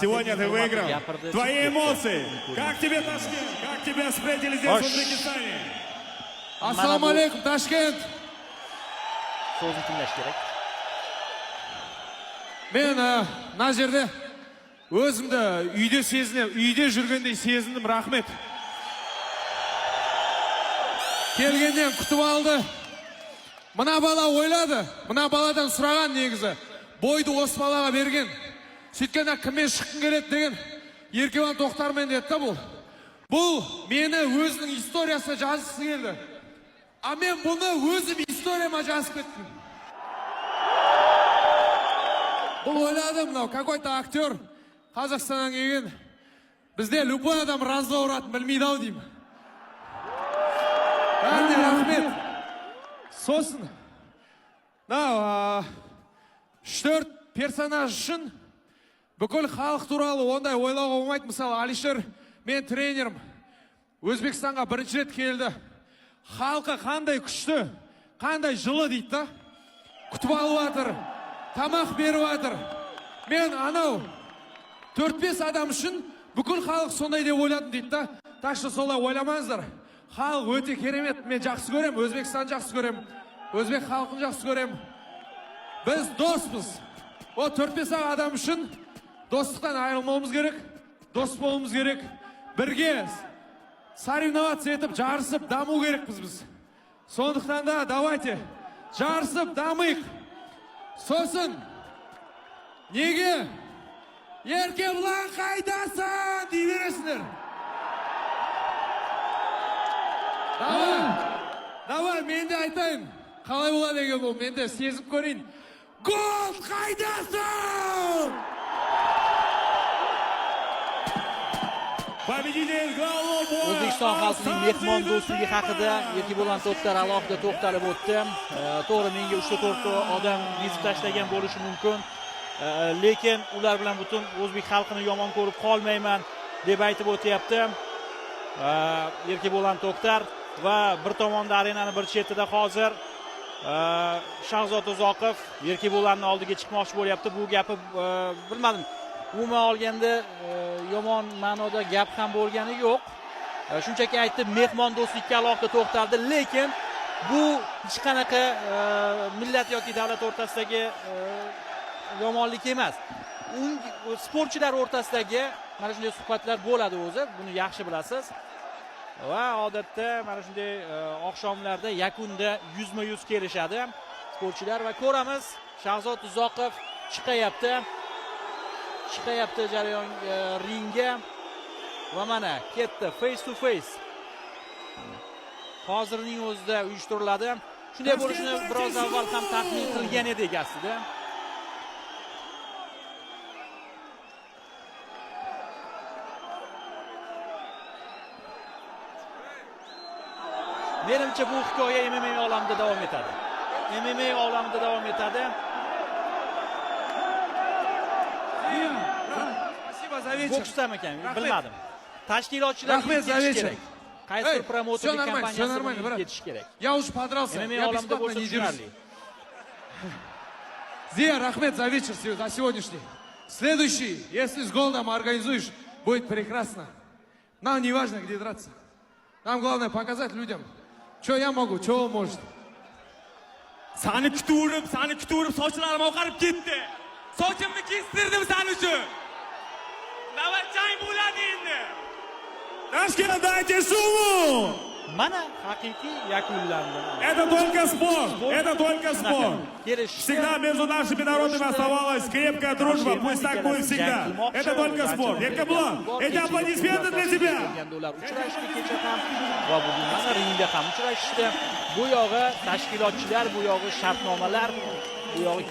Сегодня ты выиграл. Твои эмоции. Как тебе Ташкент? Как тебя встретили здесь, в Узбекистане? Assalomu alaykum Toshkent. So'zni tinglash kerak. Men mына жерде o'zimni uyda sezdim, uyda жүргендей sezindim, rahmet. Kelgandan kutib oldi. Mına bala o'yladi. Mına baladan suragan negizi. Boydu o'z balaga bergen. Сөйткенде kimmen chiqqim keladi degan Erkevan To'xtarmen dedi bu. Bu meni o'zining istoriyasida жазgisi keldi. A men buni o'zim istoriyama жазып ketdim. Бұл o'yladim, какой-то актер Қазақстаннан kelgan. Bizde любой адам разговор атын bilmaydi ау deyim. Бәріне рахмет. Сосын, 3-4 персонаж үшін бүкіл халық туралы ондай ойлауға болмайды. Мысалы, Алишер, мен тренерім. Өзбекстанға бірінші рет келді. Халқы қандай күшті, қандай жылы дейді да. Күтіп алып жатыр, тамақ беріп жатыр. Мен анау 4-5 адам үшін бүкіл халық сондай деп ойладым дейді да. Так что солай ойламаңыздар. Халық өте керемет, мен жақсы көрем, Өзбекстан жақсы көрем, өзбек халқын жақсы көрем. Біз доспыз. О 4-5 адам үшін достықтан айырылмауымыз керек, дос болуымыз керек. Бірге соревноваться етіп, жарысып, даму керекпіз біз. Сондықтан да давайте жарысып, дамайық. Сосын, неге Еркебұлан қайдасың дей бересіңдер. Давай, мен де айтайын. Қалай болады деген бұл, мен де сезіп көрейін. Гол қайдасың! O'zbekiston xalqining mehmon do'stligi haqida Erkevan To'xtar alohida to'xtalib o'tdi. To'g'ri, menga 3-4 odam yezib tashlagan bo'lishi mumkin. Lekin ular bilan butun o'zbek xalqini yomon ko'rib qolmayman deb aytib o'tyapti. Erkevan To'xtar va bir tomonda arenani bir chetida hozir Shahzod Uzoqov Erkevanning oldiga chiqmoqchi bo'lyapti. Bu gapi bilmadim. Umuman olganda yomon ma'noda gap ham bo'lgani yo'q. Shunchaki aytib, mehmon do'stlikka alohida to'xtaldi, lekin bu hech qanaqa millat yoki davlat o'rtasidagi yomonlik emas. Sportchilar o'rtasidagi mana shunday suhbatlar bo'ladi o'zi, buni yaxshi bilasiz. Va odatda mana shunday oqshomlarda yakunda yuzma-yuz kelishadi sportchilar va ko'ramiz, Shahzod Uzoqov chiqayapti jarayon ringga va mana ketdi face to face. Hozirning o'zida uyushtiriladi. Shunday bo'lishini biroz avval ham taxmin qilgan edik aslida. Menimcha bu hikoya MMA olamida davom etadi. MMA olamida davom etadi. Boksdami ekan, bilmadim. Tashkilotchilar ketish kerak. Qaysi promouterlik kompaniyasi ketish kerak. Я уж подрался. MMA olamida bo'lsa tushunarli. Зия, рахмет за вечер, за сегодняшний. Следующий, если с голдом организуешь, будет прекрасно. Нам не важно, где драться. Нам главное показать людям, что я могу, что он может. Seni kutib, sochlarim oqarib ketdi. Sochimni kestirdim sen uchun. Navbat jang bo'ladi endi. Toshkent, dайте шуму! Mana haqiqiy yakunlandi. Это только спорт. Всегда между нашими народами оставалась крепкая дружба, пусть так будет всегда. Это только спорт. Erkevan, эти аплодисменты для тебя. Uchrashdi kecha ham va bugun mana ringda ham uchrashishdi. Bu yog'i tashkilotchilar, bu yog'i shartnomalar, bu yog'i